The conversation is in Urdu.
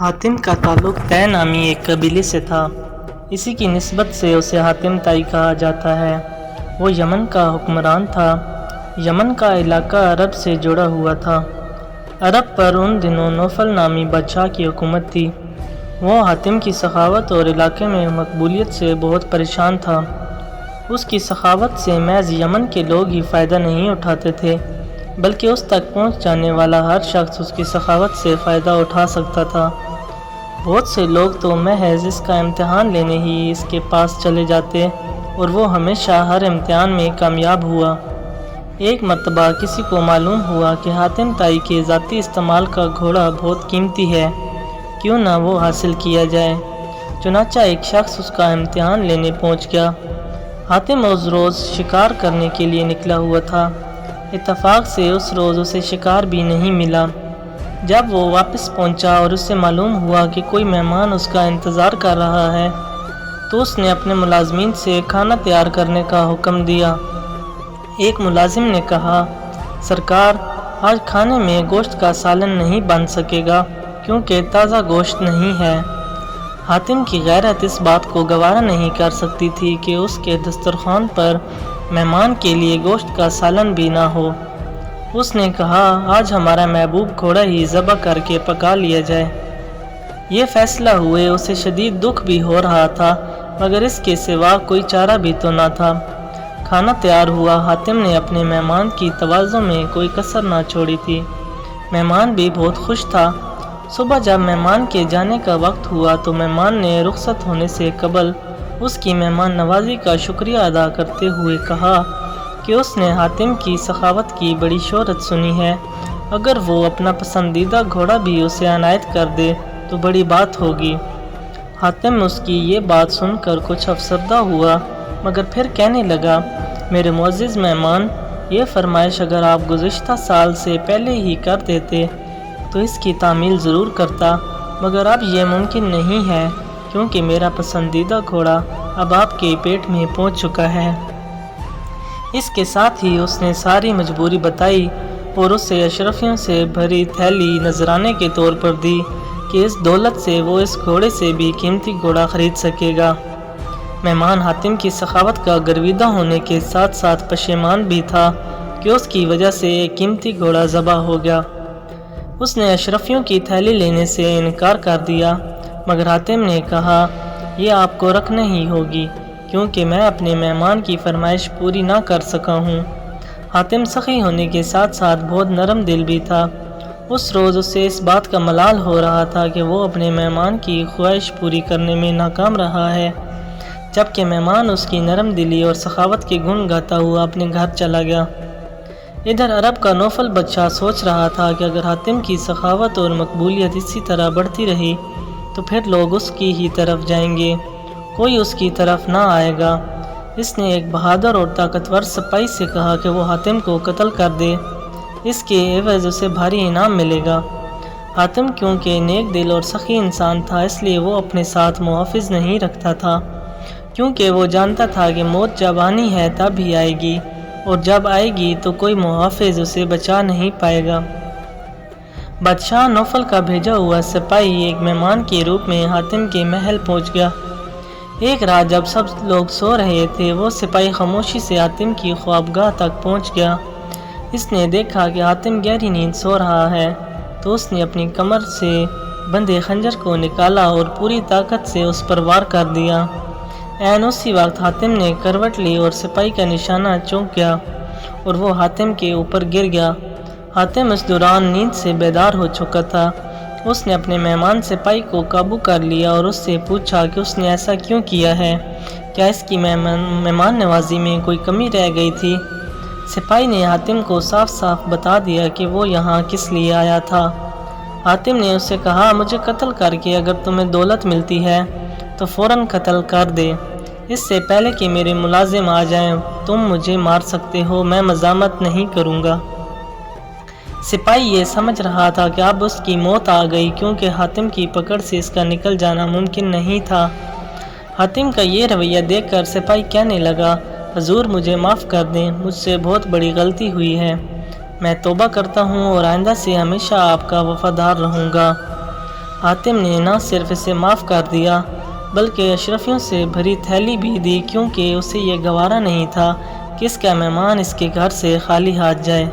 حاتم کا تعلق طے نامی ایک قبیلے سے تھا۔ اسی کی نسبت سے اسے حاتم طائی کہا جاتا ہے۔ وہ یمن کا حکمران تھا۔ یمن کا علاقہ عرب سے جڑا ہوا تھا۔ عرب پر ان دنوں نوفل نامی بادشاہ کی حکومت تھی۔ وہ حاتم کی سخاوت اور علاقے میں مقبولیت سے بہت پریشان تھا۔ اس کی سخاوت سے محض یمن کے لوگ ہی فائدہ نہیں اٹھاتے تھے، بلکہ اس تک پہنچ جانے والا ہر شخص اس کی سخاوت سے فائدہ اٹھا سکتا تھا۔ بہت سے لوگ تو محض اس کا امتحان لینے ہی اس کے پاس چلے جاتے اور وہ ہمیشہ ہر امتحان میں کامیاب ہوا۔ ایک مرتبہ کسی کو معلوم ہوا کہ حاتم طائی کے ذاتی استعمال کا گھوڑا بہت قیمتی ہے، کیوں نہ وہ حاصل کیا جائے۔ چنانچہ ایک شخص اس کا امتحان لینے پہنچ گیا۔ حاتم اس روز شکار کرنے کے لیے نکلا ہوا تھا۔ اتفاق سے اس روز اسے شکار بھی نہیں ملا۔ جب وہ واپس پہنچا اور اسے معلوم ہوا کہ کوئی مہمان اس کا انتظار کر رہا ہے، تو اس نے اپنے ملازمین سے کھانا تیار کرنے کا حکم دیا۔ ایک ملازم نے کہا، سرکار، آج کھانے میں گوشت کا سالن نہیں بن سکے گا کیونکہ تازہ گوشت نہیں ہے۔ حاتم کی غیرت اس بات کو گوارا نہیں کر سکتی تھی کہ اس کے دسترخوان پر مہمان کے لیے گوشت کا سالن بھی نہ ہو۔ اس نے کہا، آج ہمارا محبوب گھوڑا ہی ذبح کر کے پکا لیا جائے۔ یہ فیصلہ ہوئے اسے شدید دکھ بھی ہو رہا تھا، مگر اس کے سوا کوئی چارہ بھی تو نہ تھا۔ کھانا تیار ہوا۔ حاتم نے اپنے مہمان کی تواضع میں کوئی کسر نہ چھوڑی تھی۔ مہمان بھی بہت خوش تھا۔ صبح جب مہمان کے جانے کا وقت ہوا تو مہمان نے رخصت ہونے سے قبل اس کی مہمان نوازی کا شکریہ ادا کرتے ہوئے کہا کہ اس نے حاتم کی سخاوت کی بڑی شہرت سنی ہے۔ اگر وہ اپنا پسندیدہ گھوڑا بھی اسے عنایت کر دے تو بڑی بات ہوگی۔ حاتم اس کی یہ بات سن کر کچھ افسردہ ہوا، مگر پھر کہنے لگا، میرے معزز مہمان، یہ فرمائش اگر آپ گزشتہ سال سے پہلے ہی کر دیتے تو اس کی تعمیل ضرور کرتا، مگر اب یہ ممکن نہیں ہے کیونکہ میرا پسندیدہ گھوڑا اب آپ کے پیٹ میں پہنچ چکا ہے۔ اس کے ساتھ ہی اس نے ساری مجبوری بتائی اور اسے اشرفیوں سے بھری تھیلی نذرانے کے طور پر دی کہ اس دولت سے وہ اس گھوڑے سے بھی قیمتی گھوڑا خرید سکے گا۔ مہمان حاتم کی سخاوت کا گرویدہ ہونے کے ساتھ ساتھ پشیمان بھی تھا کہ اس کی وجہ سے ایک قیمتی گھوڑا ذبح ہو گیا۔ اس نے اشرفیوں کی تھیلی لینے سے انکار کر دیا، مگر حاتم نے کہا، یہ آپ کو رکھنا ہی ہوگی کیونکہ میں اپنے مہمان کی فرمائش پوری نہ کر سکا ہوں۔ حاتم سخی ہونے کے ساتھ ساتھ بہت نرم دل بھی تھا۔ اس روز اسے اس بات کا ملال ہو رہا تھا کہ وہ اپنے مہمان کی خواہش پوری کرنے میں ناکام رہا ہے، جبکہ مہمان اس کی نرم دلی اور سخاوت کے گن گاتا ہوا اپنے گھر چلا گیا۔ ادھر عرب کا نوفل بادشاہ سوچ رہا تھا کہ اگر حاتم کی سخاوت اور مقبولیت اسی طرح بڑھتی رہی تو پھر لوگ اس کی ہی طرف جائیں گے، کوئی اس کی طرف نہ آئے گا۔ اس نے ایک بہادر اور طاقتور سپاہی سے کہا کہ وہ حاتم کو قتل کر دے، اس کے عوض اسے بھاری انعام ملے گا۔ حاتم کیونکہ نیک دل اور سخی انسان تھا، اس لیے وہ اپنے ساتھ محافظ نہیں رکھتا تھا، کیونکہ وہ جانتا تھا کہ موت جب آنی ہے تب ہی آئے گی، اور جب آئے گی تو کوئی محافظ اسے بچا نہیں پائے گا۔ بادشاہ نوفل کا بھیجا ہوا سپاہی ایک مہمان کے روپ میں حاتم کے محل پہنچ گیا۔ ایک رات جب سب لوگ سو رہے تھے، وہ سپاہی خاموشی سے حاتم کی خوابگاہ تک پہنچ گیا۔ اس نے دیکھا کہ حاتم گہری نیند سو رہا ہے، تو اس نے اپنی کمر سے بندھے خنجر کو نکالا اور پوری طاقت سے اس پر وار کر دیا۔ عین اسی وقت حاتم نے کروٹ لی اور سپاہی کا نشانہ چونک گیا اور وہ حاتم کے اوپر گر گیا۔ حاتم اس دوران نیند سے بیدار ہو چکا تھا۔ اس نے اپنے مہمان سپاہی کو قابو کر لیا اور اس سے پوچھا کہ اس نے ایسا کیوں کیا ہے، کیا اس کی مہمان نوازی میں کوئی کمی رہ گئی تھی؟ سپاہی نے حاتم کو صاف صاف بتا دیا کہ وہ یہاں کس لیے آیا تھا۔ حاتم نے اس سے کہا، مجھے قتل کر کے اگر تمہیں دولت ملتی ہے تو فوراً قتل کر دے، اس سے پہلے کہ میرے ملازم آ جائیں۔ تم مجھے مار سکتے ہو، میں مزاحمت نہیں کروں گا۔ سپاہی یہ سمجھ رہا تھا کہ اب اس کی موت آ گئی، کیونکہ حاتم کی پکڑ سے اس کا نکل جانا ممکن نہیں تھا۔ حاتم کا یہ رویہ دیکھ کر سپاہی کہنے لگا، حضور مجھے معاف کر دیں، مجھ سے بہت بڑی غلطی ہوئی ہے، میں توبہ کرتا ہوں اور آئندہ سے ہمیشہ آپ کا وفادار رہوں گا۔ حاتم نے نہ صرف اسے معاف کر دیا بلکہ اشرفیوں سے بھری تھیلی بھی دی، کیونکہ اسے یہ گوارا نہیں تھا کہ اس کا مہمان اس کے گھر سے خالی ہاتھ جائے۔